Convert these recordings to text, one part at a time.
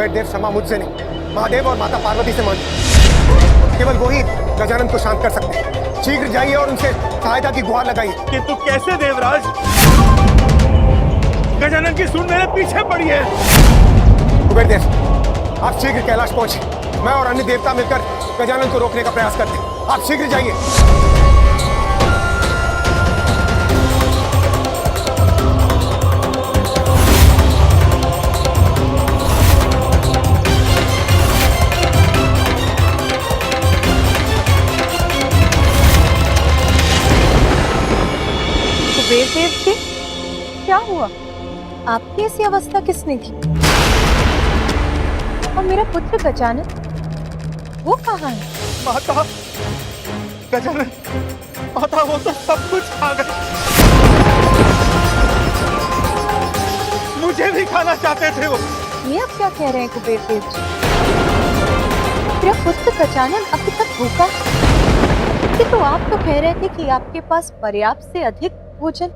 कुबेर देव क्षमा मुझसे नहीं, महादेव और माता पार्वती से मांगी। केवल वही गजानन को शांत कर सकते हैं। शीघ्र जाइए और उनसे सहायता की गुहार लगाइए। किंतु कैसे देवराज? गजानन की सूंड मेरे पीछे पड़ी है। कुबेर देव, आप शीघ्र कैलाश पहुंचे। मैं और अन्य देवता मिलकर गजानन को रोकने का प्रयास करते हैं। आप शीघ्र जाइए। कुबेर देव जी, क्या हुआ? आपकी ऐसी अवस्था किसने की? और मेरा पुत्र गजानन, वो कहाँ है? माता, गजानन, माता वो तो सब कुछ खा गए। मुझे भी खाना चाहते थे वो। ये आप क्या कह रहे हैं कुबेर देव जी? मेरा पुत्र गजानन अभी तक भूखा है। तो आप तो कह रहे थे कि आपके पास पर्याप्त से अधिक भोजन।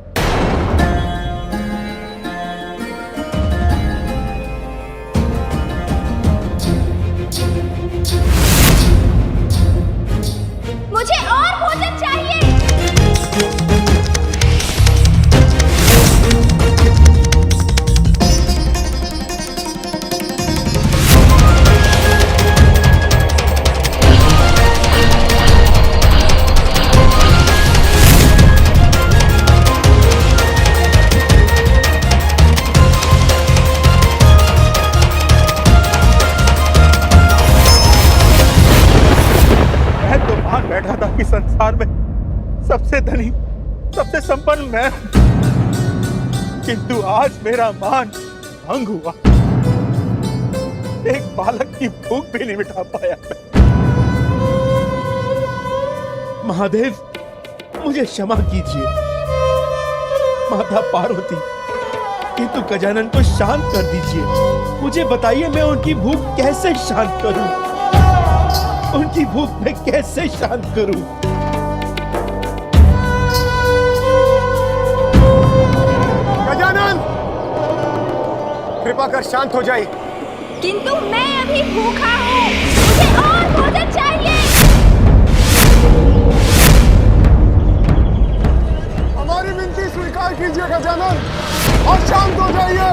मुझे और भोजन चाहिए। बैठा था कि संसार में सबसे धनी, सबसे संपन्न मैं, किंतु आज मेरा मान भंग हुआ। एक बालक की भूख भी नहीं मिटा पाया मैं। महादेव, मुझे क्षमा कीजिए। माता पार्वती, किंतु गजानन को शांत कर दीजिए। मुझे बताइए, मैं उनकी भूख कैसे शांत करूं? उनकी भूख मैं कैसे शांत करूं? गजानन, कृपा कर शांत हो जाइए। किंतु मैं अभी भूखा हूँ, मुझे और भोजन चाहिए। हमारी विनती स्वीकार कीजिए गजानन और शांत हो जाइए।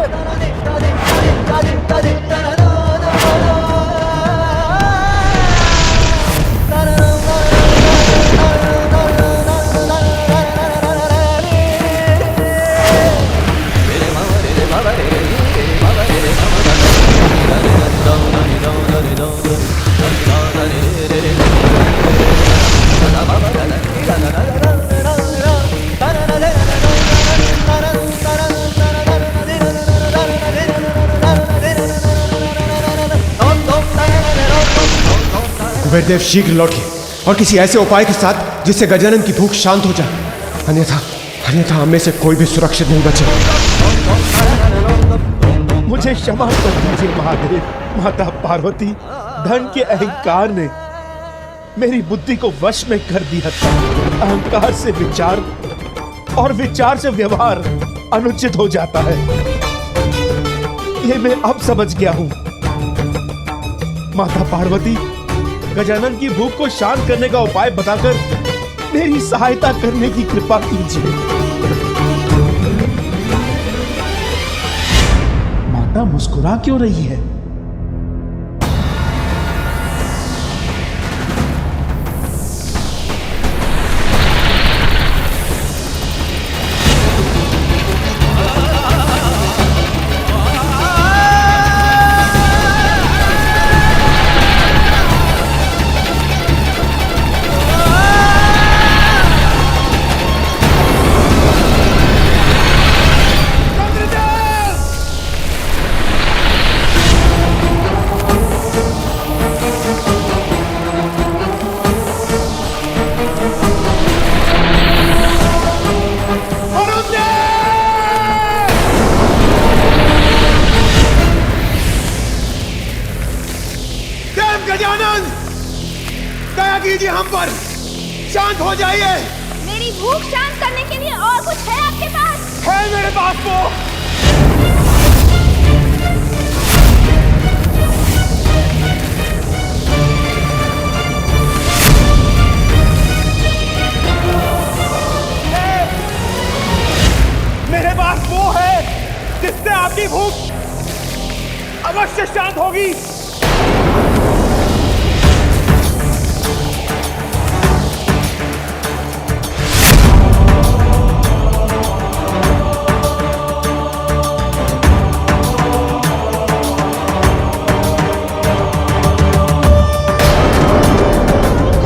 कुबेर देव, शीघ्र लौटिए और किसी ऐसे उपाय के साथ जिससे गजानन की भूख शांत हो जाए। अन्यथा हम में से कोई भी सुरक्षित नहीं बचे। मुझे क्षमा कर दीजिए महादेव। माता पार्वती, धन के अहंकार ने मेरी बुद्धि को वश में कर दिया था। अहंकार से विचार और विचार से व्यवहार अनुचित हो जाता है। ये मैं अब समझ गया हूं। माता पार्वती, गजानन की भूख को शांत करने का उपाय बताकर मेरी सहायता करने की कृपा कीजिए। माता मुस्कुरा क्यों रही है? गजानन, दया कीजिए हम पर, शांत हो जाइए। मेरी भूख शांत करने के लिए और कुछ है आपके पास? है मेरे पास वो। भूख अवश्य शांत होगी।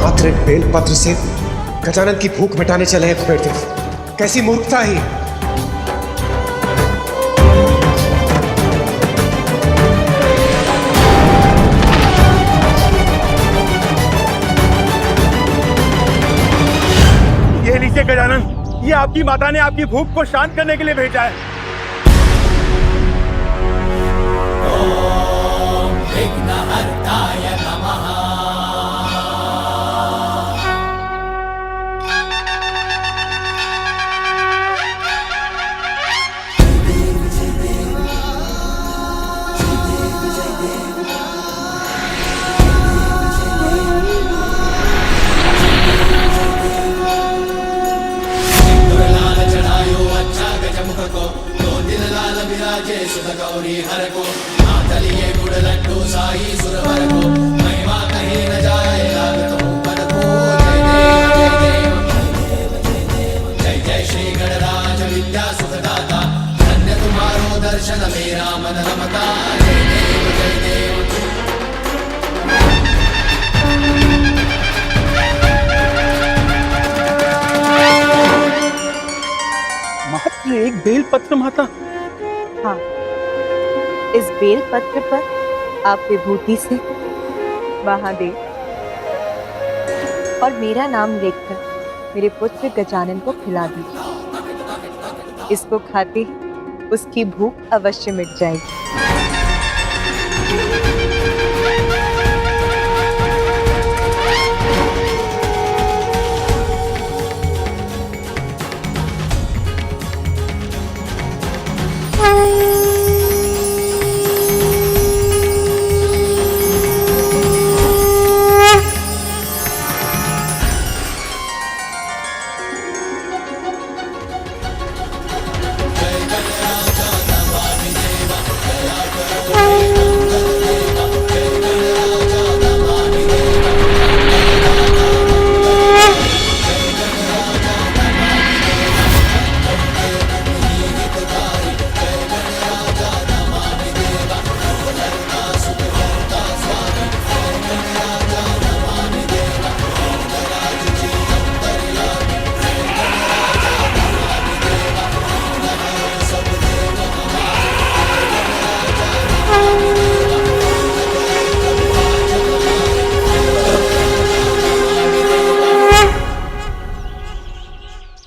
मात्र एक बेलपत्र से गजानन की भूख मिटाने चले हैं कुबेर देव। कैसी मूर्खता है ये। ये लीजिए गजानन, ये आपकी माता ने आपकी भूख को शांत करने के लिए भेजा है। मात्र एक बेलपत्र माता? हाँ, इस बेल पत्र पर आप विभूति से महादेव और मेरा नाम लिखकर मेरे पुत्र गजानन को खिला दीजिए। इसको खाते ही उसकी भूख अवश्य मिट जाएगी।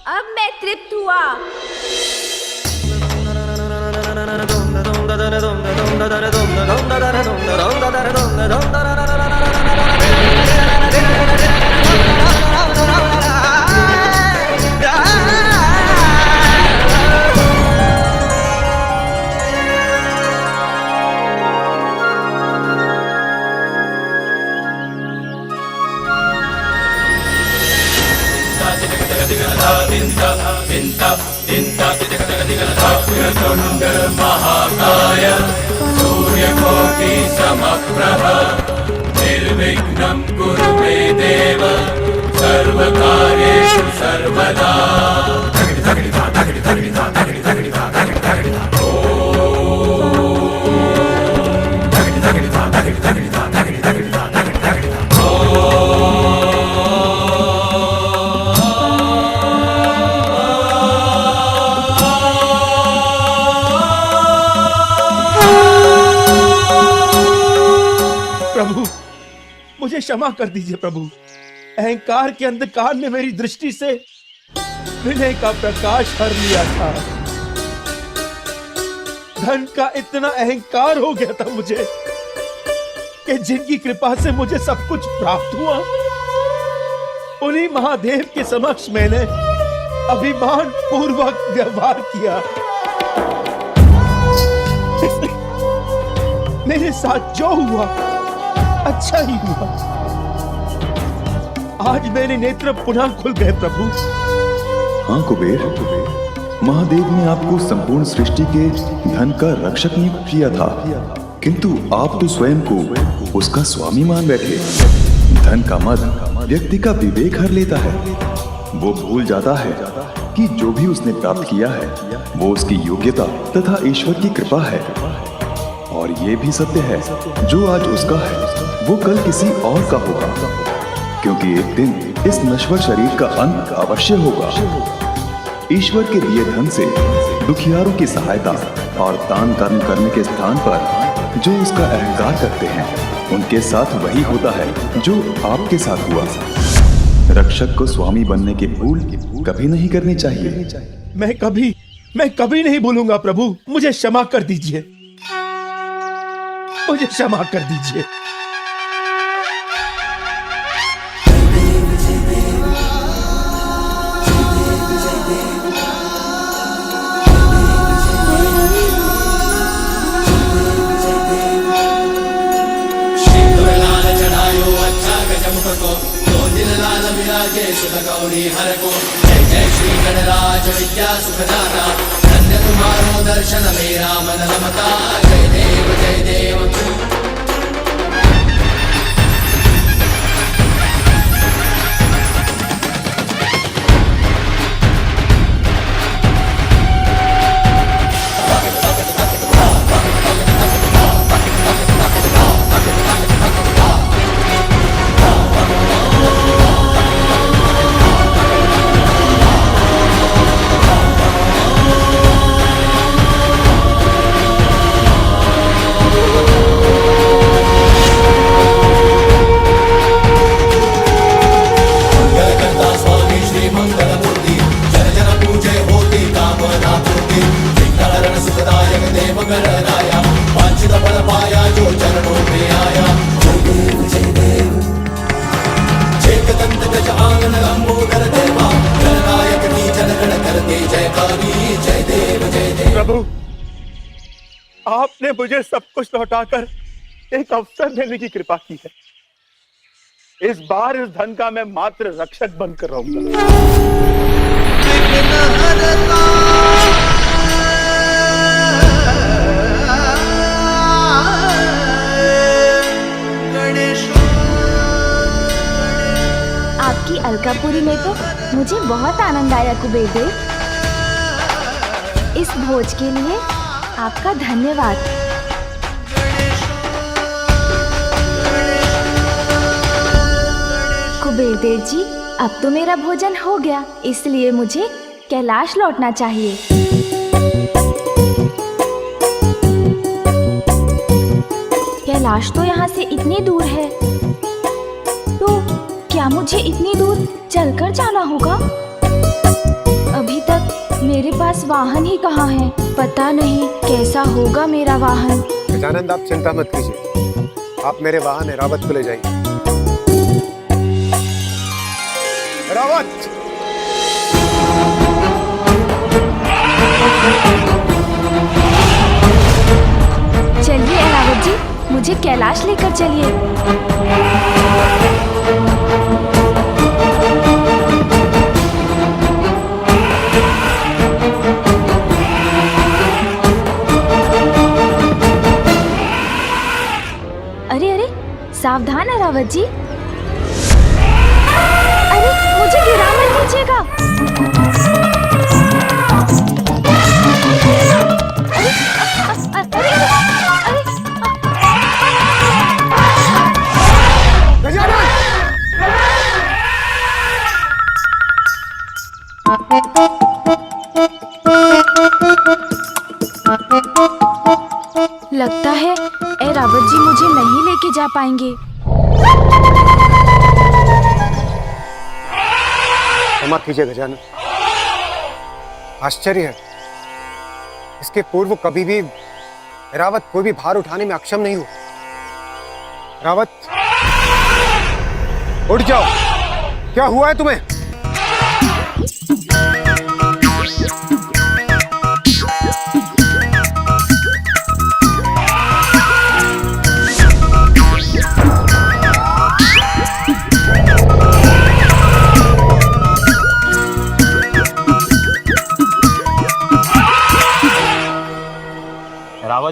अब मैं तृप्त हुआ। निर्विघ्नं कुरु मे देव सर्वकार्येषु सर्वदा। प्रभु, मुझे क्षमा कर दीजिए प्रभु। अहंकार के अंधकार ने मेरी दृष्टि से विनय का प्रकाश हर लिया था। धन का इतना अहंकार हो गया था मुझे कि जिनकी कृपा से मुझे सब कुछ प्राप्त हुआ, उन्हीं महादेव के समक्ष मैंने अभिमान पूर्वक व्यवहार किया। मेरे साथ जो हुआ अच्छा ही हुआ। आज मेरे नेत्र पुनः खुल गए प्रभु। हाँ कुबेर, महादेव ने आपको संपूर्ण सृष्टि के धन का रक्षक नियुक्त किया था, किंतु आप तो स्वयं को उसका स्वामी मान बैठे। धन का मद व्यक्ति का विवेक हर लेता है। वो भूल जाता है कि जो भी उसने प्राप्त किया है वो उसकी योग्यता तथा ईश्वर की कृपा है। और ये भी सत्य है, जो आज उसका है वो कल किसी और का होगा, क्योंकि एक दिन इस नश्वर शरीर का अंत अवश्य होगा। ईश्वर के दिए धन से दुखियारों की सहायता और दान कर्म करने के स्थान पर जो उसका अहंकार करते हैं, उनके साथ वही होता है जो आपके साथ हुआ। रक्षक को स्वामी बनने की भूल कभी नहीं करनी चाहिए। मैं कभी नहीं भूलूंगा प्रभु। मुझे क्षमा कर दीजिए, मुझे क्षमा कर दीजिए। गौरी हर को जय जय श्री गणराज विद्या सुखदाता, धन्य तुम्हारो दर्शन मेरा मन रमता। जय देव जय देव। प्रभु, आपने मुझे सब कुछ लौटाकर एक अवसर देने की कृपा की है। इस बार इस धन का मैं मात्र रक्षक बनकर रहूंगा। आपकी अलकापुरी में तो मुझे बहुत आनंद आया कुबेर देव। इस भोज के लिए आपका धन्यवाद। कुबेर देव जी, अब तो मेरा भोजन हो गया, इसलिए मुझे कैलाश लौटना चाहिए। कैलाश तो यहाँ से इतनी दूर है, तो क्या मुझे इतनी दूर चलकर जाना होगा? अभी तक मेरे पास वाहन ही कहाँ है, पता नहीं कैसा होगा मेरा वाहन। गजानंद, आप चिंता मत कीजिए, आप मेरे वाहन एरावत को ले जाइए। एरावत! चलिए एरावत जी, मुझे कैलाश लेकर चलिए। अरे अरे, सावधान एरावत जी। अरे, मुझे गिरा मत दीजिएगा। लगता है एरावत जी मुझे नहीं लेके जा पाएंगे। क्षमा कीजिए गजानन, आश्चर्य है, इसके पूर्व कभी भी एरावत कोई भी भार उठाने में अक्षम नहीं हुआ। एरावत, उठ जाओ, क्या हुआ है तुम्हें?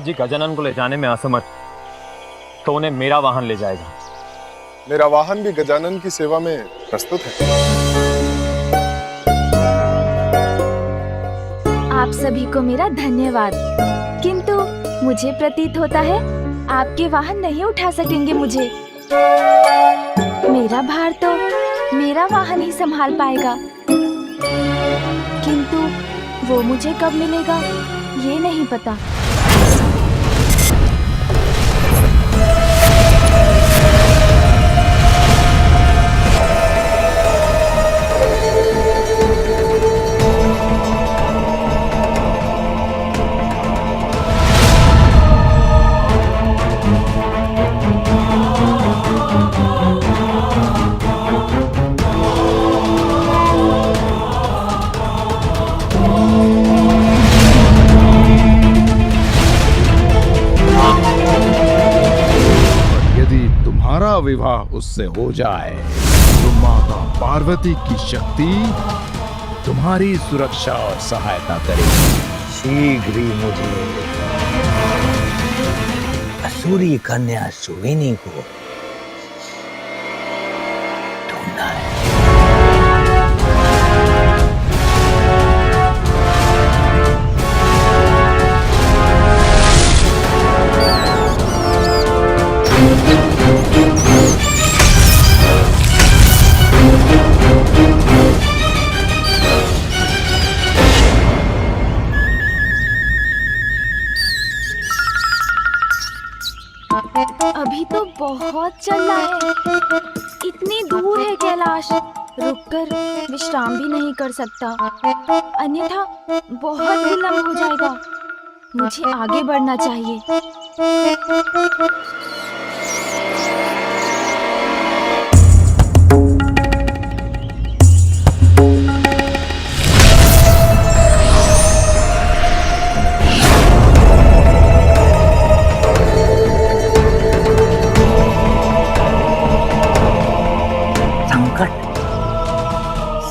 जी गजानन को ले जाने में असमर्थ तो उन्हें मेरा वाहन ले जाएगा। मेरा वाहन भी गजानन की सेवा में प्रस्तुत है। आप सभी को मेरा धन्यवाद, किंतु मुझे प्रतीत होता है आपके वाहन नहीं उठा सकेंगे मुझे। मेरा भार तो मेरा वाहन ही संभाल पाएगा, किंतु वो मुझे कब मिलेगा ये नहीं पता। विवाह उससे हो जाए तो माता पार्वती की शक्ति तुम्हारी सुरक्षा और सहायता करेगी। शीघ्र ही मुझे असुरी कन्या सुविनी को ढूंढना है। अभी तो बहुत चलना है, इतनी दूर है कैलाश, रुककर विश्राम भी नहीं कर सकता, अन्यथा बहुत विलंब हो जाएगा। मुझे आगे बढ़ना चाहिए।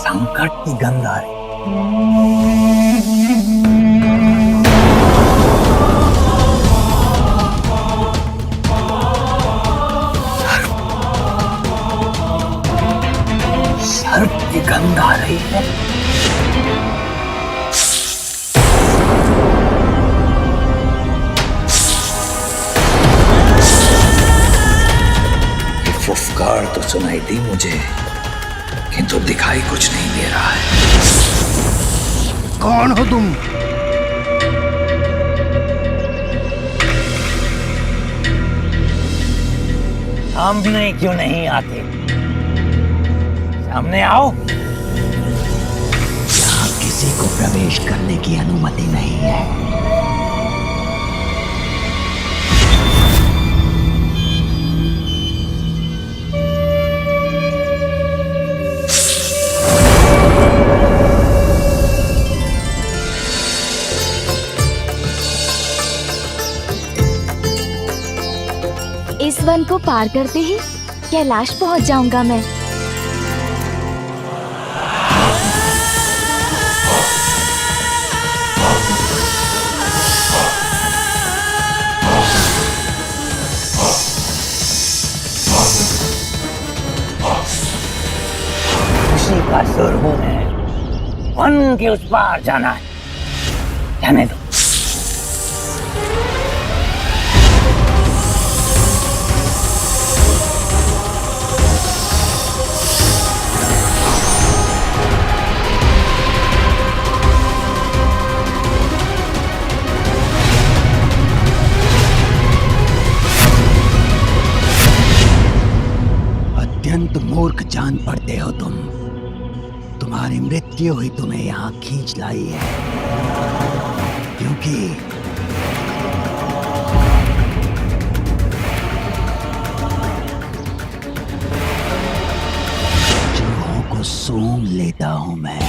संकट की गंध आ रही। सर्प की गंध आ रही है। फुफकार तो सुनाई दी मुझे, किंतु दिखाई कुछ नहीं दे रहा है। कौन हो तुम? सामने क्यों नहीं आते? सामने आओ। यहाँ किसी को प्रवेश करने की अनुमति नहीं है। इस वन को पार करते ही कैलाश पहुंच जाऊंगा मैं। खुशी का सुर हूं मैं, वन के उस पार जाना है। जाने दो। अत्यंत मूर्ख जान पड़ते हो तुम। तुम्हारी मृत्यु ही तुम्हें यहाँ खींच लाई है, क्योंकि चूहों को सूंघ लेता हूं मैं।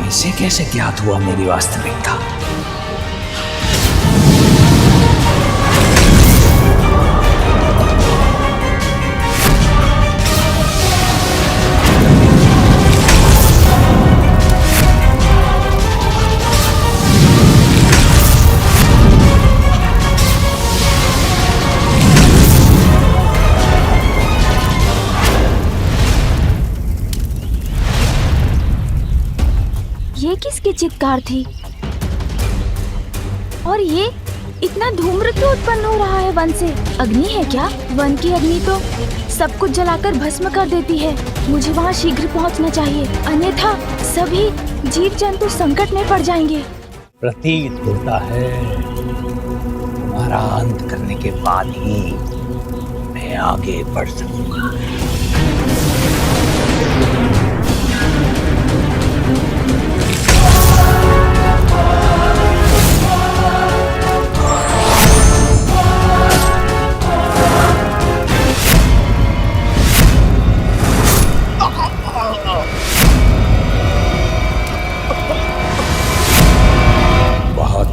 इसे कैसे ज्ञात हुआ मेरी वास्तविकता? चित्कार थी। और ये इतना धूम्र क्यों उत्पन्न हो रहा है वन से? अग्नि है क्या? वन की अग्नि तो सब कुछ जलाकर भस्म कर देती है। मुझे वहाँ शीघ्र पहुँचना चाहिए, अन्यथा सभी जीव जंतु संकट में पड़ जाएंगे। प्रतीत होता है तुम्हारा अंत करने के बाद ही मैं आगे बढ़ सकूंगा।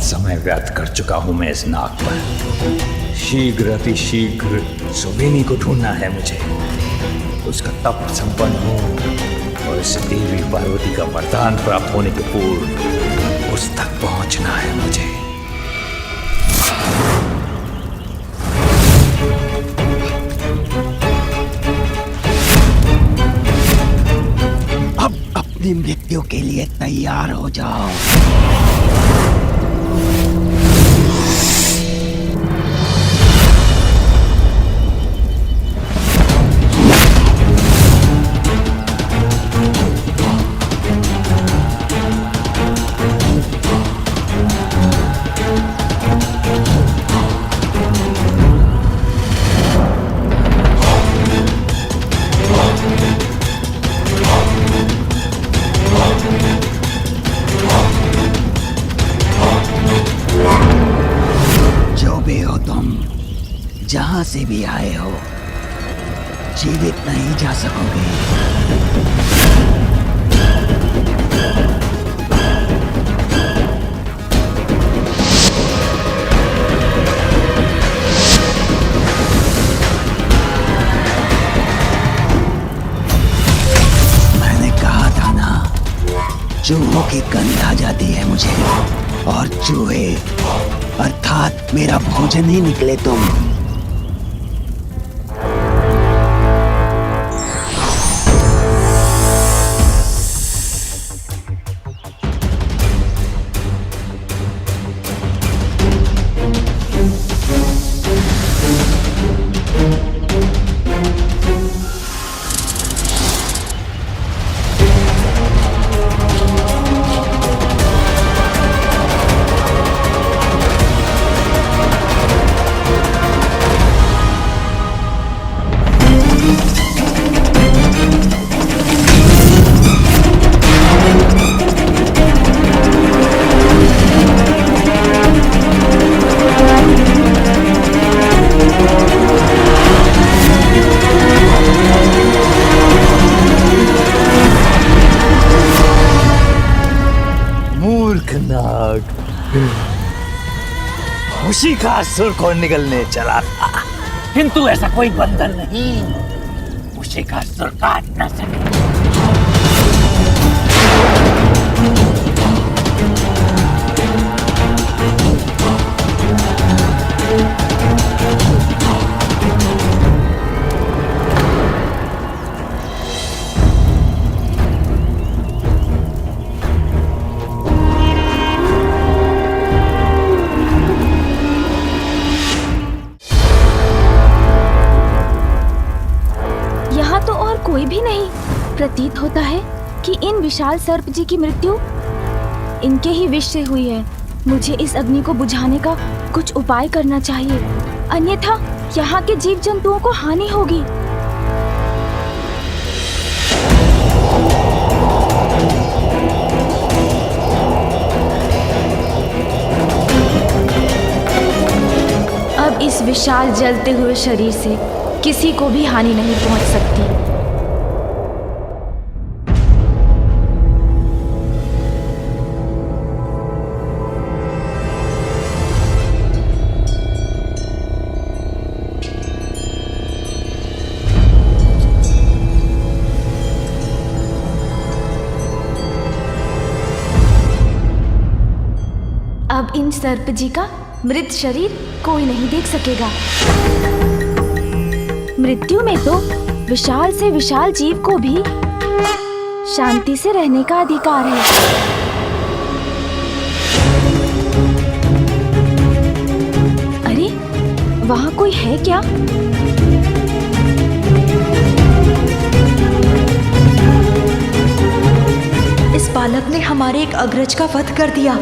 समय व्यर्थ कर चुका हूं मैं इस नाग पर। शीघ्र अति शीघ्र सुबेनी को ढूंढना है मुझे। उसका तप संपन्न हो और इस देवी पार्वती का वरदान प्राप्त होने के पूर्व उस तक पहुंचना है मुझे। अब अपनी मृत्यु के लिए तैयार हो जाओ। जहां से भी आए हो, जीवित नहीं जा सकोगे। मैंने कहा था ना, चूहों की गंध आ जाती है मुझे, और चूहे अर्थात मेरा भोजन ही निकले तुम। खुशी का असुर को निकलने चला था, किंतु ऐसा कोई बंधन नहीं खुशी का असुर काट न सके। कोई भी नहीं। प्रतीत होता है कि इन विशाल सर्प जी की मृत्यु इनके ही विष से हुई है। मुझे इस अग्नि को बुझाने का कुछ उपाय करना चाहिए, अन्यथा यहाँ के जीव जंतुओं को हानि होगी। अब इस विशाल जलते हुए शरीर से किसी को भी हानि नहीं पहुंच सकती। अब इन सर्प जी का मृत शरीर कोई नहीं देख सकेगा। मृत्यु में तो विशाल से विशाल जीव को भी शांति से रहने का अधिकार है। वहाँ कोई है क्या? इस बालक ने हमारे एक अग्रज का वध कर दिया।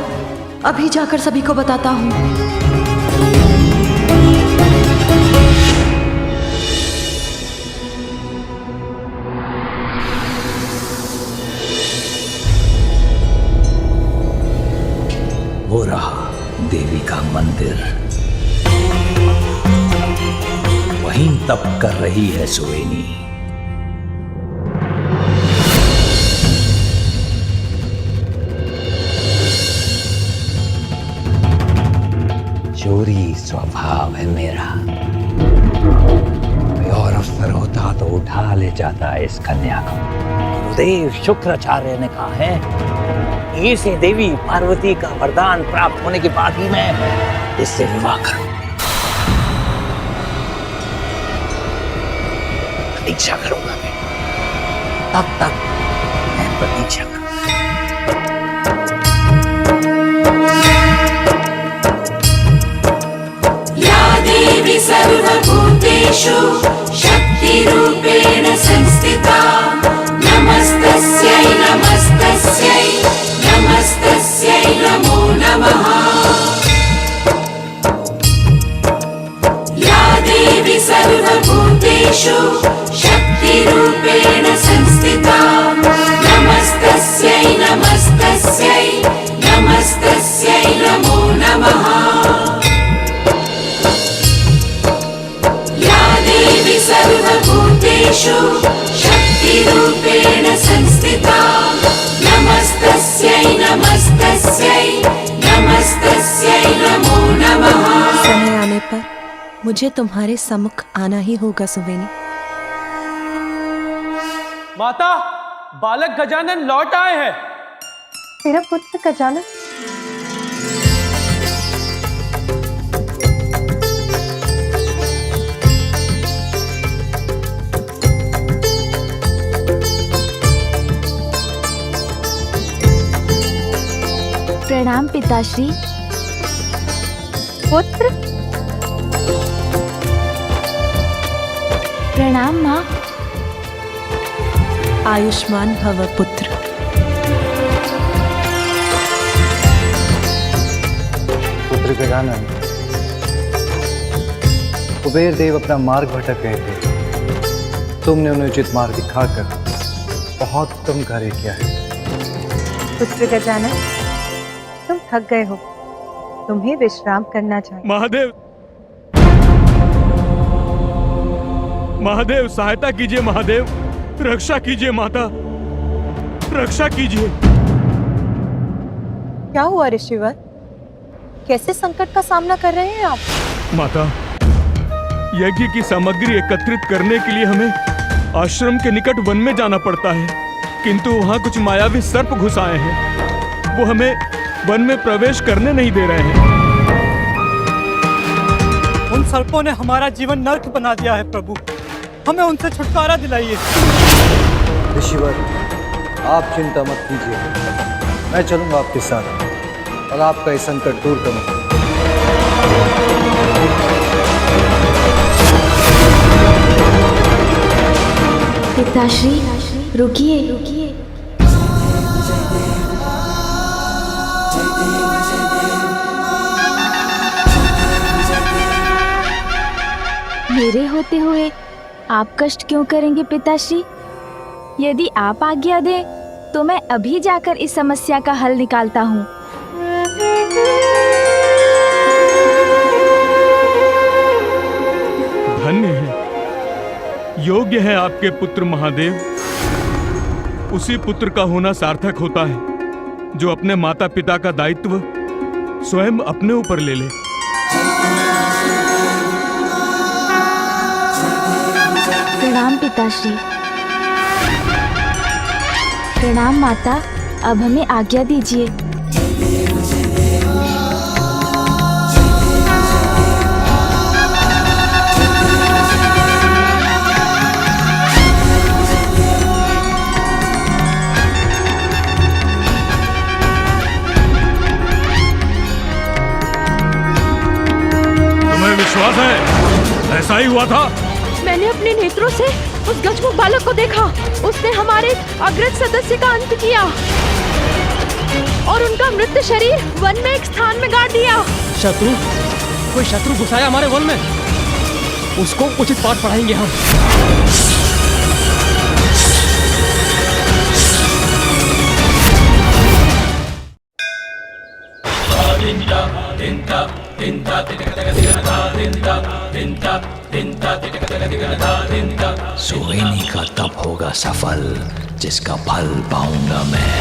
अभी जाकर सभी को बताता हूँ। वो रहा देवी का मंदिर, वहीं तप कर रही है सुवेनी। चोरी स्वभाव है मेरा। कोई और अवसर होता तो उठा ले जाता इस कन्या को। गुरुदेव शुक्राचार्य ने कहा है इसी देवी पार्वती का वरदान प्राप्त होने के बाद ही मैं इससे विवाह करूं। प्रतीक्षा करूंगा मैं, तब तक मैं प्रतीक्षा करूंगा। या देवी सर्वभूतेषु शक्तिरूपेण संस्थिता नमस्तस्यै नमस्तस्यै नमस्तस्यै नमो नमः। या देवी सर्वभूतेषु शक्तिरूपेण संस्थिता नमस्तस्यै नमस्तस्यै नमस्तस्यै नमो नमः। या देवी सर्वभूतेषु शक्तिरूपेण संस्थिता नमस्तस्यै नमस्तस्यै नमस्तस्यै नमो नमः। समय आने पर मुझे तुम्हारे सम्मुख आना ही होगा सुवेनी। माता, बालक गजानन लौट आए हैं। मेरा पुत्र गजानन? प्रणाम पिताश्री। पुत्र? प्रणाम माँ। आयुष्मान भव पुत्र। पुत्र गजानन, कुबेर देव अपना मार्ग भटक गए थे। तुमने उन्हें उचित मार्ग दिखाकर बहुत उत्तम कार्य किया है। पुत्र गजानन, तुम थक गए हो, तुम्हें विश्राम करना चाहिए। महादेव, महादेव सहायता कीजिए। महादेव रक्षा कीजिए। माता रक्षा कीजिए। क्या हुआ ऋषिवर? कैसे संकट का सामना कर रहे हैं आप? माता, यज्ञ की सामग्री एकत्रित करने के लिए हमें आश्रम के निकट वन में जाना पड़ता है, किंतु वहां कुछ मायावी सर्प घुस आए हैं। वो हमें वन में प्रवेश करने नहीं दे रहे हैं। उन सर्पों ने हमारा जीवन नर्क बना दिया है प्रभु, हमें उनसे छुटकारा दिलाइए। ऋषिवर, आप चिंता मत कीजिए, मैं चलूंगा आपके साथ और आपका ये संकट दूर करूंगा। पिताश्री रुकिए, रुकिए। मेरे होते हुए आप कष्ट क्यों करेंगे पिताश्री? यदि आप आज्ञा दें तो मैं अभी जाकर इस समस्या का हल निकालता हूँ। धन्य है, योग्य है आपके पुत्र महादेव। उसी पुत्र का होना सार्थक होता है जो अपने माता पिता का दायित्व स्वयं अपने ऊपर ले ले। प्रणाम पिताश्री। प्रणाम माता, अब हमें आज्ञा दीजिए। तुम्हें विश्वास है? गोसाई हुआ था? मैंने अपने नेत्रों से उस गजमुख बालक को देखा। उसने हमारे अग्रज सदस्य का अंत किया और उनका मृत शरीर वन में एक स्थान में गाड़ दिया। शत्रु? कोई शत्रु घुसाया हमारे वन में? उसको उचित पाठ पढ़ाएंगे हम। सुवेनी का तब होगा सफल जिसका फल पाऊंगा मैं।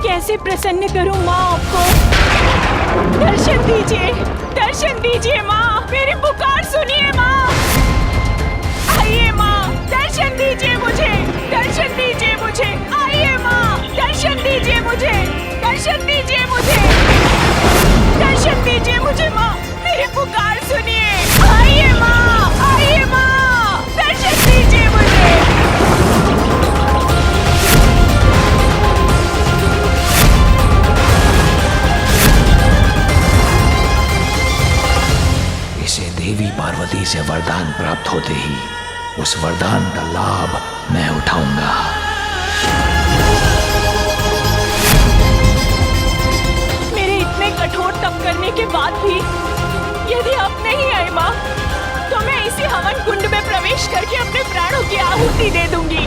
कैसे प्रसन्न करूं माँ आपको? दर्शन दीजिए माँ, मेरी पुकार सुनिए माँ। आइए माँ, दर्शन दीजिए मुझे, दर्शन दीजिए मुझे। आइए माँ, दर्शन दीजिए मुझे, दर्शन दीजिए मुझे, दर्शन दीजिए मुझे माँ, मेरी पुकार सुनिए। आइए माँ, दर्शन दीजिए मुझे। इसे देवी पार्वती से वरदान प्राप्त होते ही उस वरदान का लाभ मैं उठाऊंगा। मेरे इतने कठोर तप करने के बाद भी यदि आप नहीं आए माँ, तो मैं इसी हवन कुंड में प्रवेश करके अपने प्राणों की आहुति दे दूंगी।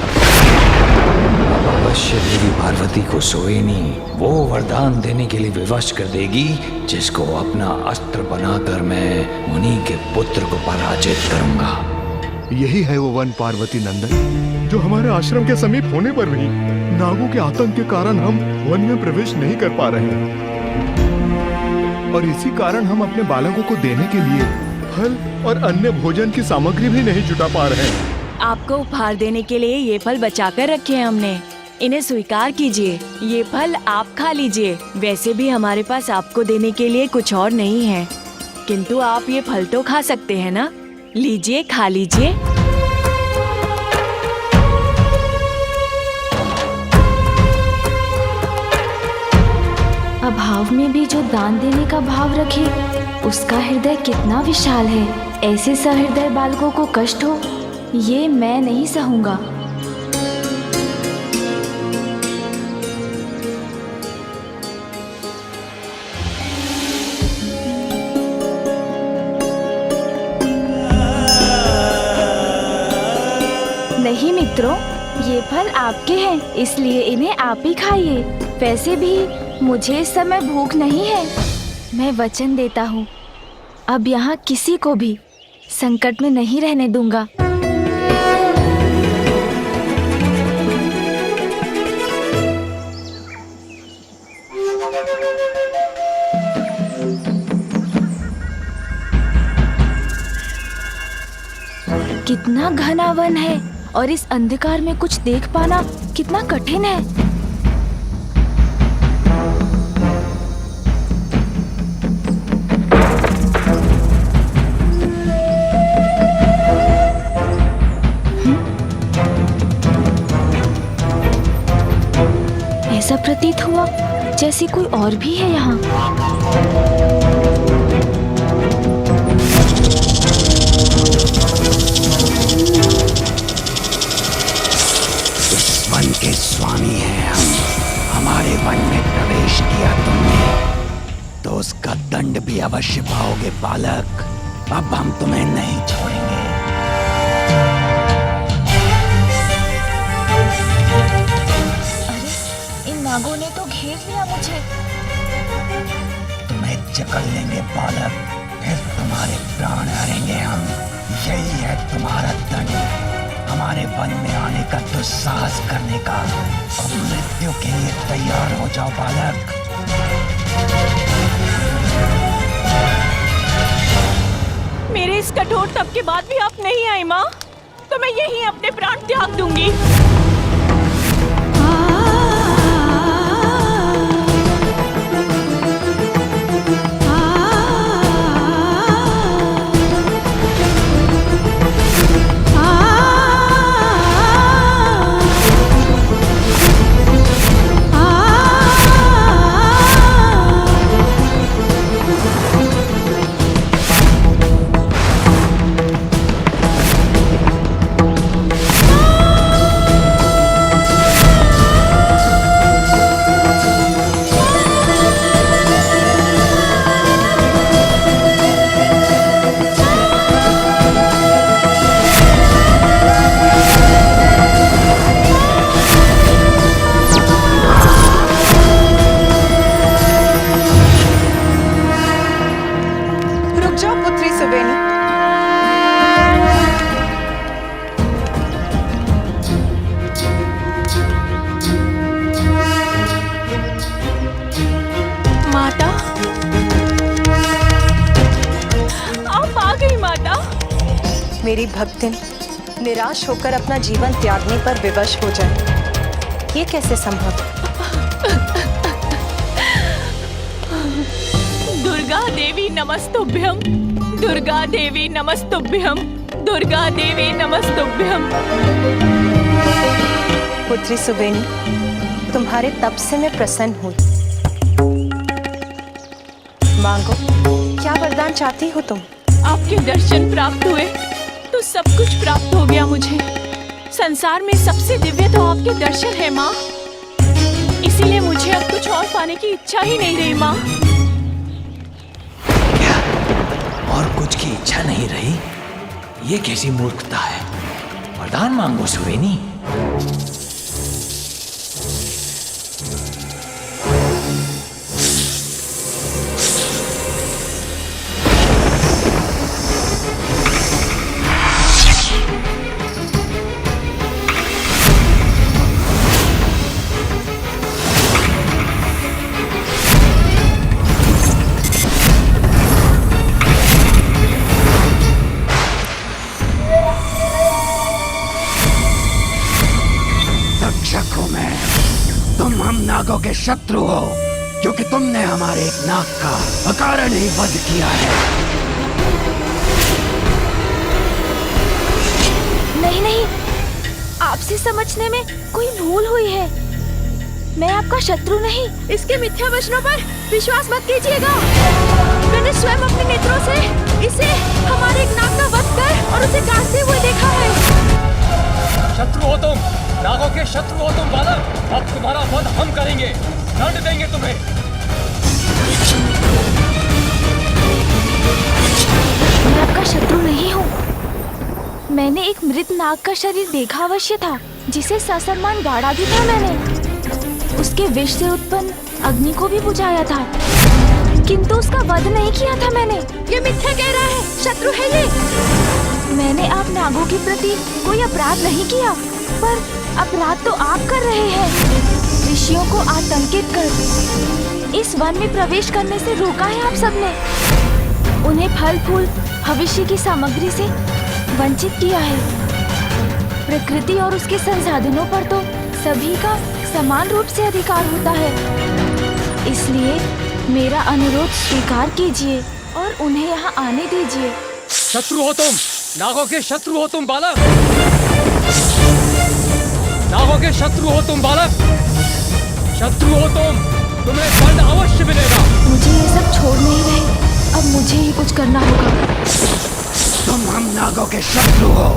अवश्य देवी पार्वती को सोएनी वो वरदान देने के लिए विवश कर देगी जिसको अपना अस्त्र बनाकर मैं उन्हीं के पुत्र को पराजित करूंगा। यही है वो वन पार्वती नंदन, जो हमारे आश्रम के समीप होने पर भी नागों के आतंक के कारण हम वन में प्रवेश नहीं कर पा रहे हैं। और इसी कारण हम अपने बालकों को देने के लिए फल और अन्य भोजन की सामग्री भी नहीं जुटा पा रहे हैं। आपको उपहार देने के लिए ये फल बचाकर रखे हैं हमने, इन्हें स्वीकार कीजिए। ये फल आप खा लीजिए। वैसे भी हमारे पास आपको देने के लिए कुछ और नहीं है, किंतु आप ये फल तो खा सकते हैं ना। लीजिए, खा लीजिए। अभाव में भी जो दान देने का भाव रखे, उसका हृदय कितना विशाल है। ऐसे सहृदय बालकों को कष्ट हो, ये मैं नहीं सहूंगा। नहीं मित्रों, ये फल आपके हैं, इसलिए इन्हें आप ही खाइए। वैसे भी मुझे इस समय भूख नहीं है। मैं वचन देता हूँ, अब यहाँ किसी को भी संकट में नहीं रहने दूंगा। कितना घना वन है और इस अंधकार में कुछ देख पाना कितना कठिन है। ऐसा प्रतीत हुआ जैसे कोई और भी है यहाँ। वन के स्वामी हैं हम। हमारे वन में प्रवेश किया तुमने तो उसका दंड भी अवश्य पाओगे बालक। अब हम तुम्हें नहीं छोड़ेंगे। अरे, इन नागों ने तो घेर लिया मुझे। तुम्हें जकड़ लेंगे बालक, फिर तुम्हारे प्राण हरेंगे हम। यही है तुम्हारा दंड, हमारे वन में आने का दुस्साहस करने का। अब मृत्यु के लिए तैयार हो जाओ बालक। मेरे इस कठोर तप के बाद भी आप नहीं आई माँ, तो मैं यहीं अपने प्राण त्याग दूंगी। मेरी भक्तिन निराश होकर अपना जीवन त्यागने पर विवश हो जाए, ये कैसे संभव? दुर्गा देवी नमस्तुभ्यम, दुर्गा देवी नमस्तुभ्यम, दुर्गा देवी नमस्तुभ्यम। पुत्री सुवेनी, तुम्हारे तप से मैं प्रसन्न हुई। मांगो, क्या वरदान चाहती हो तुम? आपके दर्शन प्राप्त हुए तो सब कुछ प्राप्त हो गया मुझे। संसार में सबसे दिव्य तो आपके दर्शन है माँ, इसीलिए मुझे अब कुछ और पाने की इच्छा ही नहीं रही माँ। क्या और कुछ की इच्छा नहीं रही? ये कैसी मूर्खता है? वरदान मांगो सुवेनी। नागों के शत्रु हो, क्योंकि तुमने हमारे एक नाग का अकारण ही वध किया है। नहीं नहीं, आपसे समझने में कोई भूल हुई है। मैं आपका शत्रु नहीं। इसके मिथ्या वचनों पर विश्वास मत कीजिएगा। मैंने स्वयं अपने नेत्रों से इसे हमारे एक नाग का वध कर और उसे काटते हुए देखा है। शत्रु हो तुम, नागों के शत्रु हो तुम बालक। अब तुम्हारा वध हम करेंगे, दंड देंगे तुम्हें। मैं आपका शत्रु नहीं हूँ। मैंने एक मृत नाग का शरीर देखा अवश्य था, जिसे ससम्मान गाड़ा भी था मैंने। उसके विष से उत्पन्न अग्नि को भी बुझाया था, किंतु उसका वध नहीं किया था मैंने। ये मिथ्या कह रहा है, शत्रु है ये। मैंने आप नागों के प्रति कोई अपराध नहीं किया, पर अपराध तो आप कर रहे हैं। ऋषियों को आतंकित कर इस वन में प्रवेश करने से रोका है आप सबने। उन्हें फल फूल भविष्य की सामग्री से वंचित किया है। प्रकृति और उसके संसाधनों पर तो सभी का समान रूप से अधिकार होता है। इसलिए मेरा अनुरोध स्वीकार कीजिए और उन्हें यहाँ आने दीजिए। शत्रु हो तुम, नागों के शत्रु हो तुम बालक। नागों के शत्रु हो तुम बालक, शत्रु हो तुम, तुम्हें दंड अवश्य मिलेगा। मुझे ये सब छोड़ नहीं रहे, अब मुझे ही कुछ करना होगा। तुम हम नागों के शत्रु हो।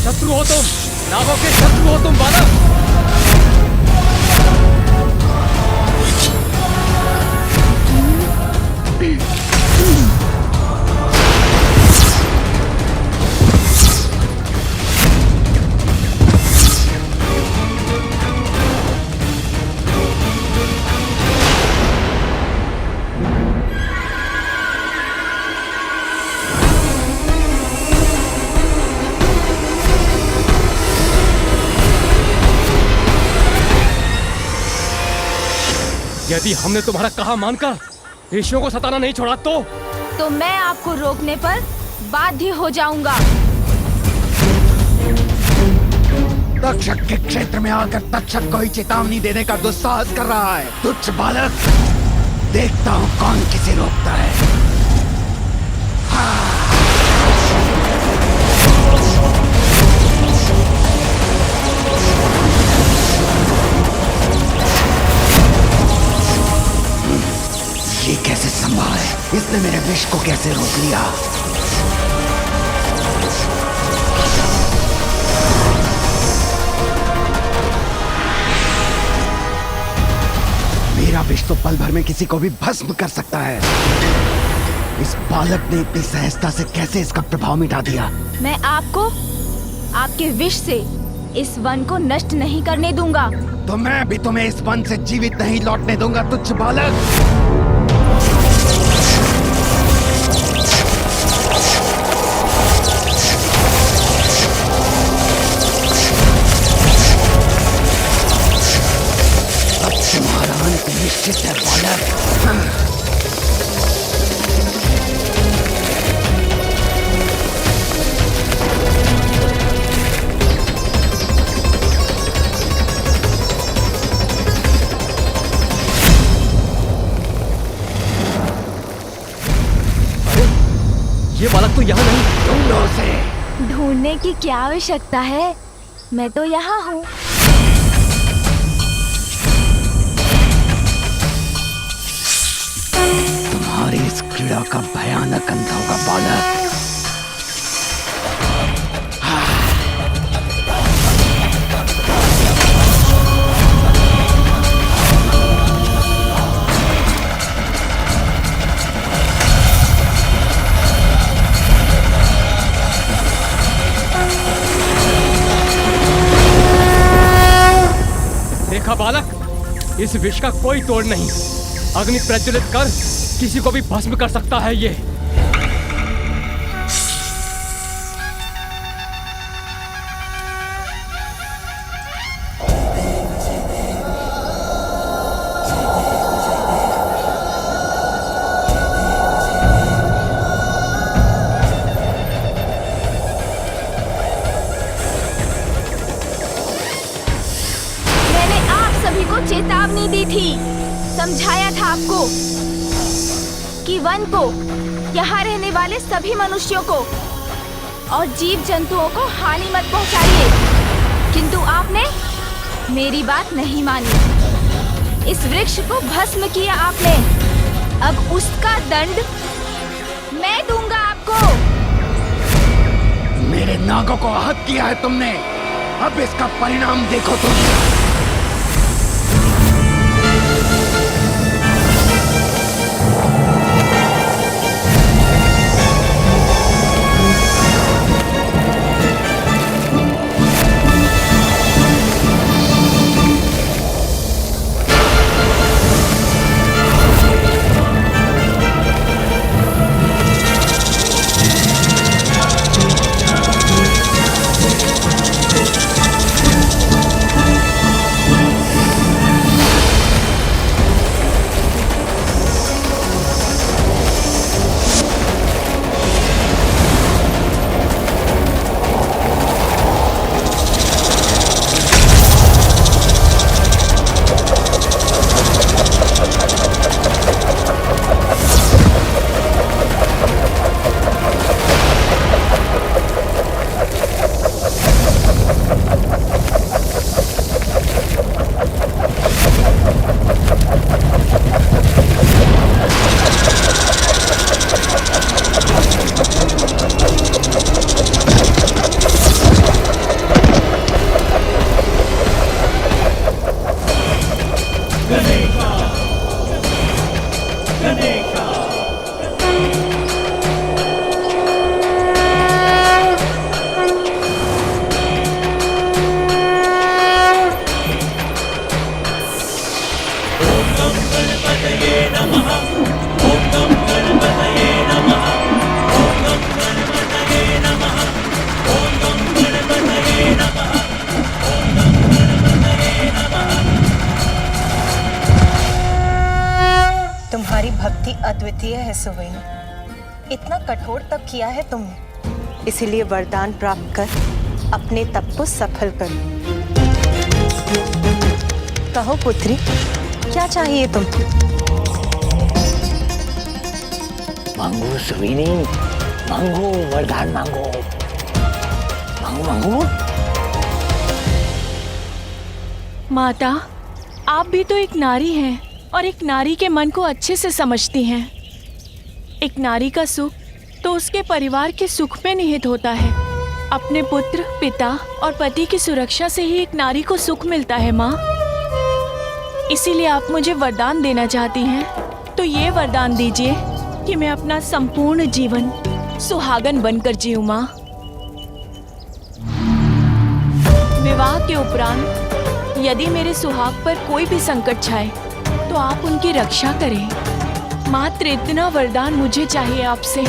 शत्रु हो तुम, नागों के शत्रु हो तुम बालक। यदि हमने तुम्हारा कहा मानकर ऋषियों को सताना नहीं छोड़ा तो मैं आपको रोकने पर बाध्य हो जाऊंगा। तक्षक के क्षेत्र में आकर तक्षक को ही चेतावनी देने का दुस्साहस कर रहा है। तुच्छ बालक, देखता हूँ कौन किसे रोकता है। ये कैसे संभव है? इसने मेरे विष को कैसे रोक लिया? मेरा विष तो पल भर में किसी को भी भस्म कर सकता है। इस बालक ने इतनी सहजता से कैसे इसका प्रभाव मिटा दिया? मैं आपको आपके विष से इस वन को नष्ट नहीं करने दूंगा। तो मैं भी तुम्हें इस वन से जीवित नहीं लौटने दूंगा, तुच्छ बालक। तुम्हारा अंत निश्चित है बालक। ये बालक तो यहाँ नहीं। ढूंढो उसे। ढूंढने की क्या आवश्यकता है, मैं तो यहाँ हूँ। तुम्हारी इस क्रीड़ा का भयानक अंत होगा बालक। देखा बालक, इस विष का कोई तोड़ नहीं। अग्नि प्रज्वलित कर किसी को भी भस्म कर सकता है ये। चेतावनी दी थी, समझाया था आपको कि वन को, यहाँ रहने वाले सभी मनुष्यों को और जीव जंतुओं को हानि मत पहुँचाइए, किंतु आपने मेरी बात नहीं मानी। इस वृक्ष को भस्म किया आपने, अब उसका दंड मैं दूंगा आपको। मेरे नागों को आहत किया है तुमने, अब इसका परिणाम देखो तुम। तुम्हारी भक्ति अद्वितीय है सुवेनी, इतना कठोर तप किया है तुमने, इसीलिए वरदान प्राप्त कर अपने तप को सफल करो। कहो पुत्री, क्या चाहिए तुमको? मांगो सुवेनी, मांगो वरदान, मांगो मांगो मांगो। माता, आप भी तो एक नारी हैं और एक नारी के मन को अच्छे से समझती हैं। एक नारी का सुख तो उसके परिवार के सुख में निहित होता है। अपने पुत्र, पिता और पति की सुरक्षा से ही एक नारी को सुख मिलता है माँ। इसीलिए आप मुझे वरदान देना चाहती हैं तो ये वरदान दीजिए कि मैं अपना संपूर्ण जीवन सुहागन बनकर जीऊं माँ। विवाह के उपरांत यदि मेरे सुहाग पर कोई भी संकट छाए तो आप उनकी रक्षा करें। मात्र इतना वरदान मुझे चाहिए आपसे।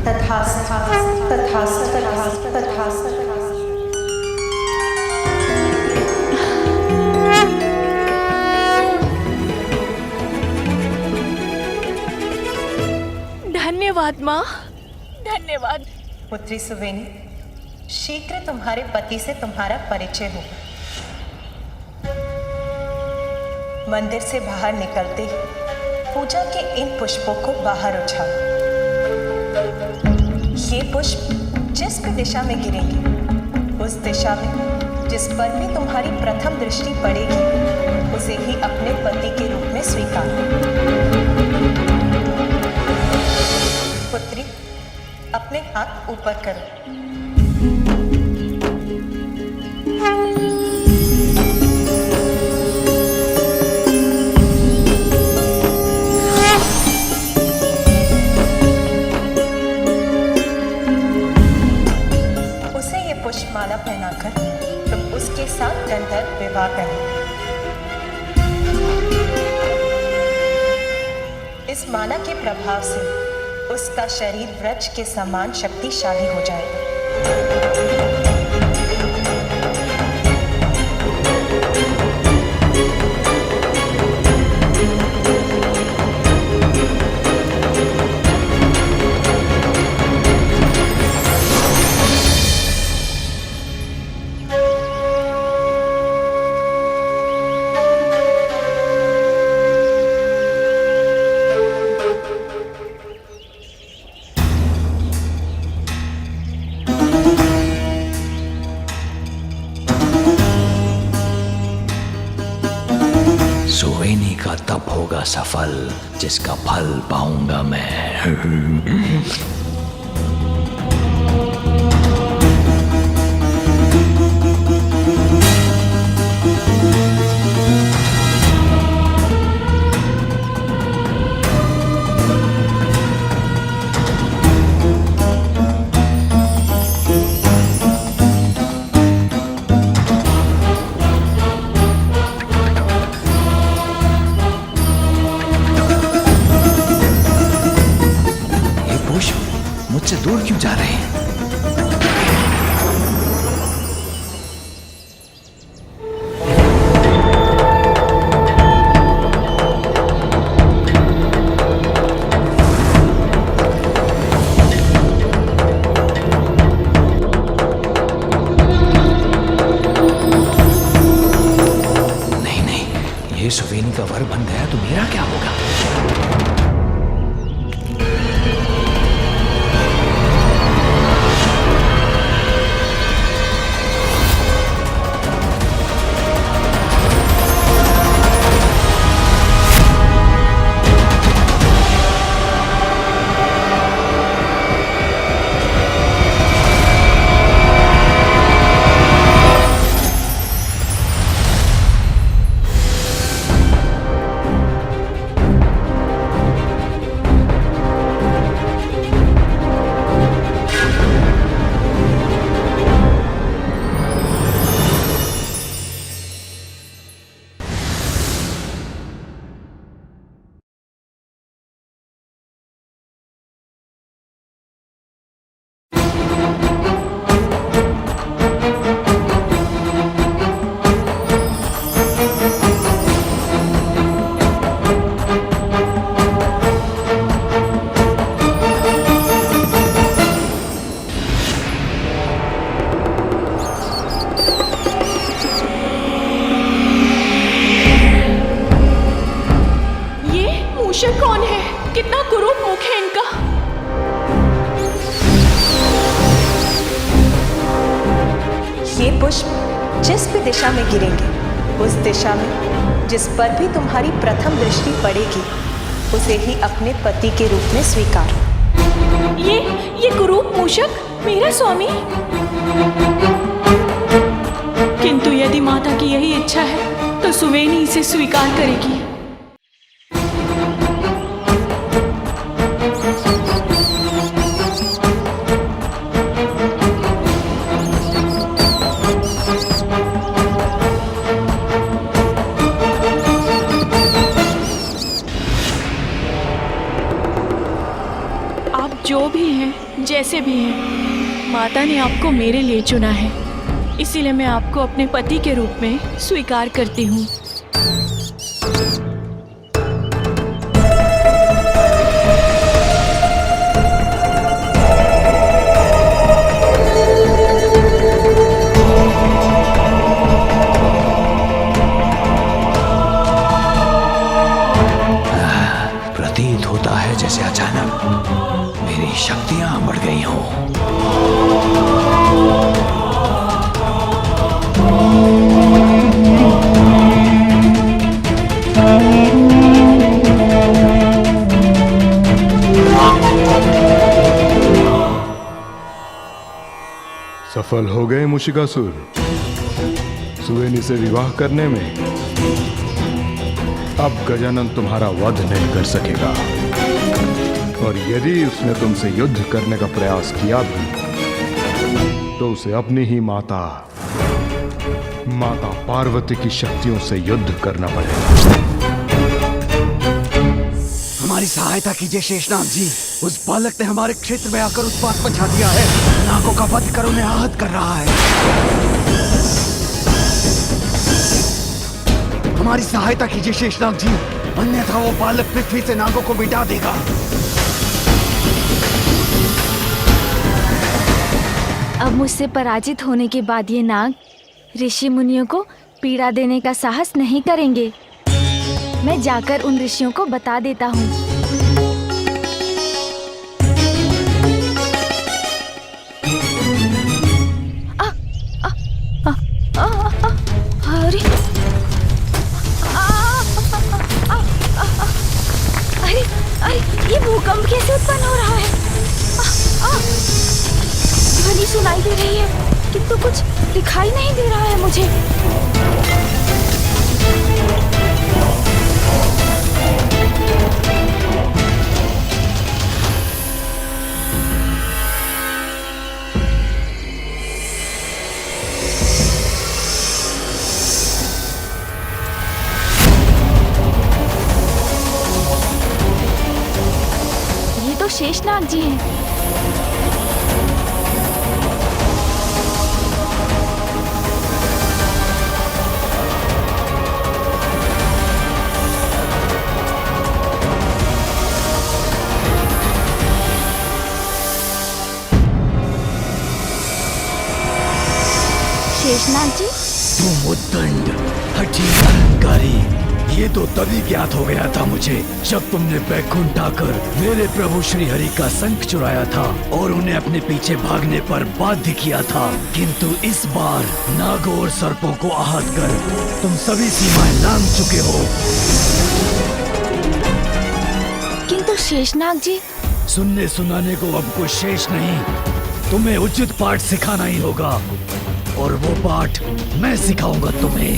तथास्तु, तथास्तु, तथास्तु, तथास्तु। धन्यवाद माँ, धन्यवाद। पुत्री सुवेनी, शीघ्र तुम्हारे पति से तुम्हारा परिचय होगा। मंदिर से बाहर निकलते ही पूजा के इन पुष्पों को बाहर उछालो। ये पुष्प जिस भी दिशा में गिरेंगे, उस दिशा में जिस पर भी तुम्हारी प्रथम दृष्टि पड़ेगी, उसे ही अपने पति के रूप में स्वीकार। पुत्री, अपने हाथ ऊपर करो। पुष्पमाला पहनाकर तुम उसके साथ गंधर्व विवाह करो। इस माला के प्रभाव से उसका शरीर वृक्ष के समान शक्तिशाली हो जाएगा। सुवेनी का तप होगा सफल, जिसका फल पाऊंगा मैं। मुझसे दूर क्यों जा रहे हैं? नहीं नहीं, ये सुवेनी का वर बन गया तो मेरा क्या होगा? कौन है? कितना कुरूप मुख है इनका। ये पुष्प जिस भी दिशा में गिरेंगे, उस दिशा में जिस पर भी तुम्हारी प्रथम दृष्टि पड़ेगी, उसे ही अपने पति के रूप में स्वीकार। ये कुरूप मूषक मेरा स्वामी। किंतु यदि माता की यही इच्छा है तो सुवेनी इसे स्वीकार करेगी। जो भी हैं, जैसे भी हैं, माता ने आपको मेरे लिए चुना है, इसीलिए मैं आपको अपने पति के रूप में स्वीकार करती हूँ। पड़ गई हो। सफल हो गए मुशिकासुर सुवेनी से विवाह करने में। अब गजानन तुम्हारा वध नहीं कर सकेगा, और यदि उसने तुमसे युद्ध करने का प्रयास किया भी तो उसे अपनी ही माता पार्वती की शक्तियों से युद्ध करना पड़ेगा। हमारी सहायता कीजिए शेषनाग जी। उस बालक ने हमारे क्षेत्र में आकर उत्पात मचा दिया है। नागों का वध कर उन्हें आहत कर रहा है। हमारी सहायता कीजिए शेषनाग जी, अन्यथा वो बालक पृथ्वी से नागों को मिटा देगा। अब मुझसे पराजित होने के बाद ये नाग ऋषि मुनियों को पीड़ा देने का साहस नहीं करेंगे। मैं जाकर उन ऋषियों को बता देता हूँ। अरे अरे अरे ये भूकंप कैसे उत्पन्न हो रहा है? ध्वनि सुनाई दे रही है किंतु कुछ दिखाई नहीं दे रहा है मुझे। ये तो शेषनाग जी हैं। शेषनाग जी, तुम उद्दंड, हठी, अहंकारी, ये तो तभी ज्ञात हो गया था मुझे जब तुमने बैकुंठ आकर मेरे प्रभु श्री हरि का शंख चुराया था और उन्हें अपने पीछे भागने पर बाध्य किया था। किंतु इस बार नागों और सर्पों को आहत कर तुम सभी सीमाएं लांघ चुके हो। किंतु शेषनाग जी, सुनने सुनाने को अब कुछ शेष नहीं, तुम्हें उचित पाठ सिखाना ही होगा, और वो पाठ मैं सिखाऊंगा तुम्हें।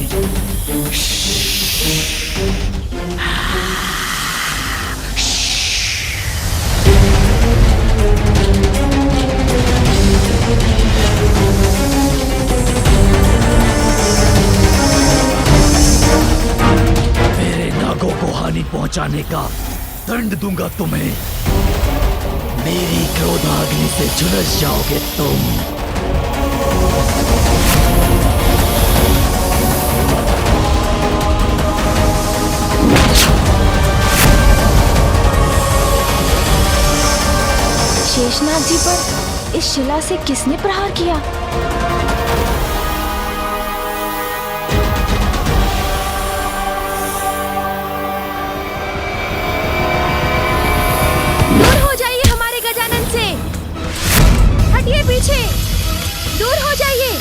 मेरे नागों को हानि पहुंचाने का दंड दूंगा तुम्हें। मेरी क्रोधाग्नि से झुलस जाओगे तुम। शेषनाग जी पर इस शिला से किसने प्रहार किया? दूर हो जाइए हमारे गजानन से, हटिए पीछे, दूर हो जाइए।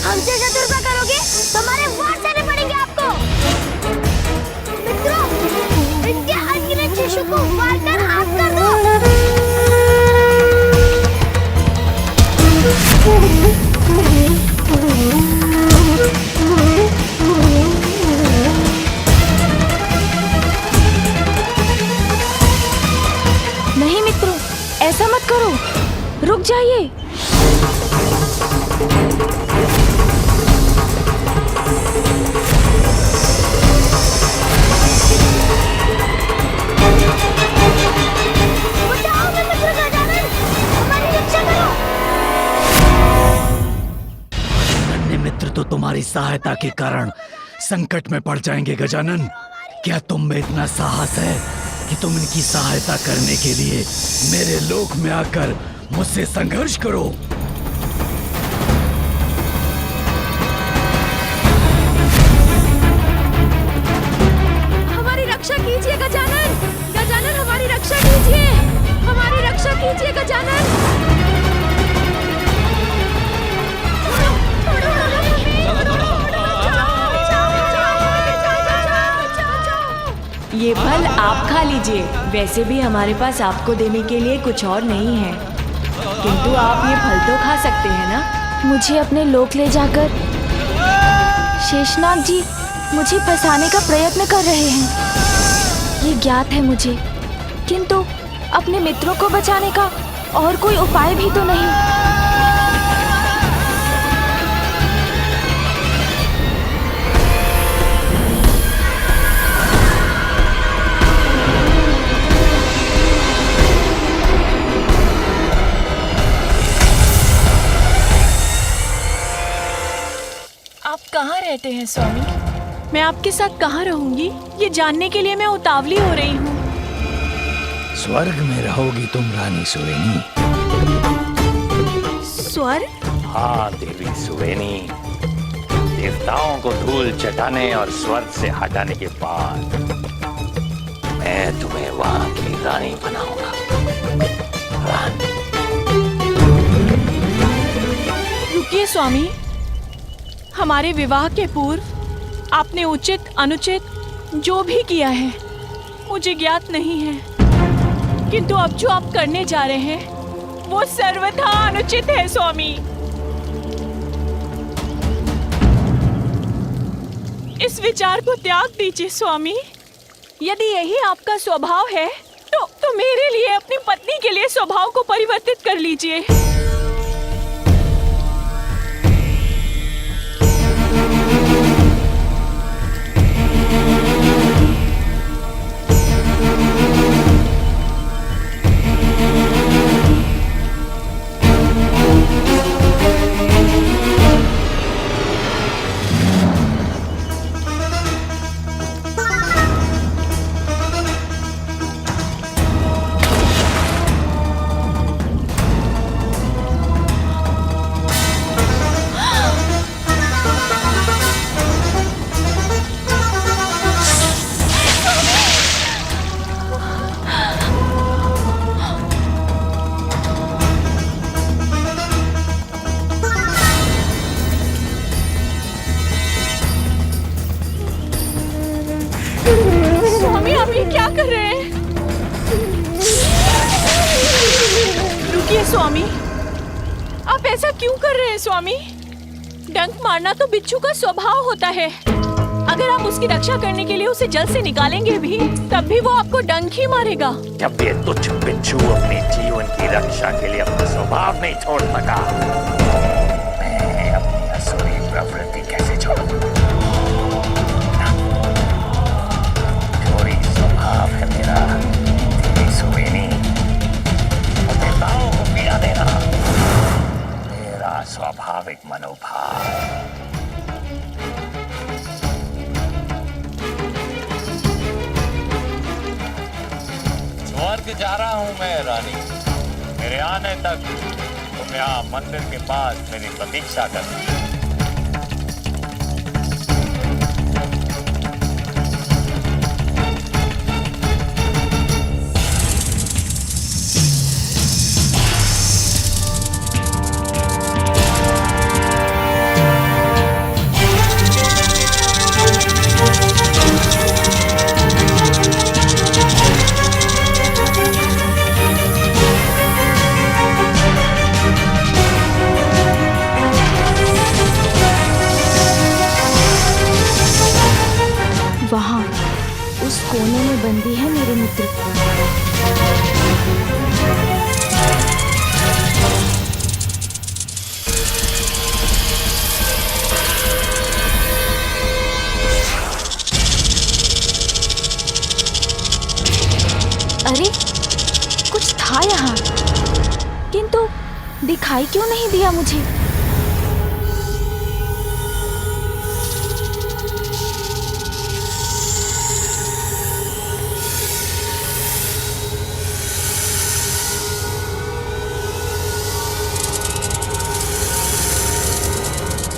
हमसे शत्रुता करोगे तो हमारे वार देने पड़ेंगे आपको। मित्रों, इनके अनगिनत शिशु को वार कर आप कर दो। नहीं मित्रों, ऐसा मत करो, रुक जाइए। तो तुम्हारी सहायता के कारण संकट में पड़ जाएंगे गजानन। क्या तुम में इतना साहस है कि तुम इनकी सहायता करने के लिए मेरे लोक में आकर मुझसे संघर्ष करो? ये फल आप खा लीजिए। वैसे भी हमारे पास आपको देने के लिए कुछ और नहीं है, किंतु आप ये फल तो खा सकते हैं ना। मुझे अपने लोक ले जाकर शेषनाग जी मुझे फंसाने का प्रयत्न कर रहे हैं, ये ज्ञात है मुझे, किंतु अपने मित्रों को बचाने का और कोई उपाय भी तो नहीं। आप कहाँ रहते हैं स्वामी? मैं आपके साथ कहाँ रहूंगी, ये जानने के लिए मैं उतावली हो रही हूँ। स्वर्ग में रहोगी तुम रानी सुवेनी। स्वर्ग? हाँ देवी सुवेनी, देवताओं को धूल चटाने और स्वर्ग से हटाने के बाद मैं तुम्हें वहां की रानी बनाऊंगा। रुकिए स्वामी, हमारे विवाह के पूर्व आपने उचित अनुचित जो भी किया है मुझे ज्ञात नहीं है, किंतु अब जो आप करने जा रहे हैं वो सर्वथा अनुचित है स्वामी। इस विचार को त्याग दीजिए स्वामी। यदि यही आपका स्वभाव है तो मेरे लिए, अपनी पत्नी के लिए स्वभाव को परिवर्तित कर लीजिए। स्वामी आप ये क्या कर रहे हैं? रुकिए स्वामी, आप ऐसा क्यों कर रहे हैं स्वामी? डंक मारना तो बिच्छू का स्वभाव होता है। अगर आप उसकी रक्षा करने के लिए उसे जल से निकालेंगे भी, तब भी वो आपको डंक ही मारेगा। जब ये तुच्छ बिच्छू अपने जीवन की रक्षा के लिए अपना स्वभाव नहीं छोड़ सका, मैं अपनी असुरी प्रवृत्ति कैसे छोड़ूं? चोरी स्वभाव है मेरा देवी सुवेनी, और देवताओं को पीड़ा देना मेरा स्वाभाविक मनोभाव। स्वर्ग जा रहा हूँ मैं रानी, मेरे आने तक तुम यहाँ मंदिर के पास मेरी प्रतीक्षा करना। वहाँ उस कोने में बंदी है मेरे मित्र। अरे कुछ था यहाँ, किंतु दिखाई क्यों नहीं दिया मुझे?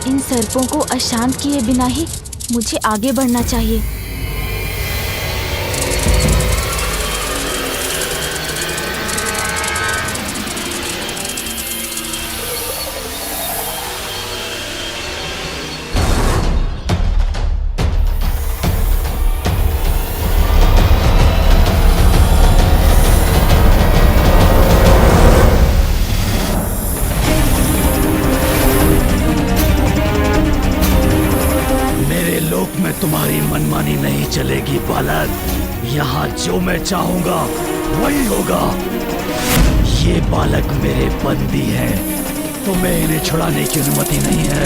इन सर्पों को अशांत किए बिना ही मुझे आगे बढ़ना चाहिए। लोक में तुम्हारी मनमानी नहीं चलेगी बालक। यहाँ जो मैं चाहूंगा वही होगा। ये बालक मेरे बंदी हैं, तुम्हें इन्हें छुड़ाने की अनुमति नहीं है।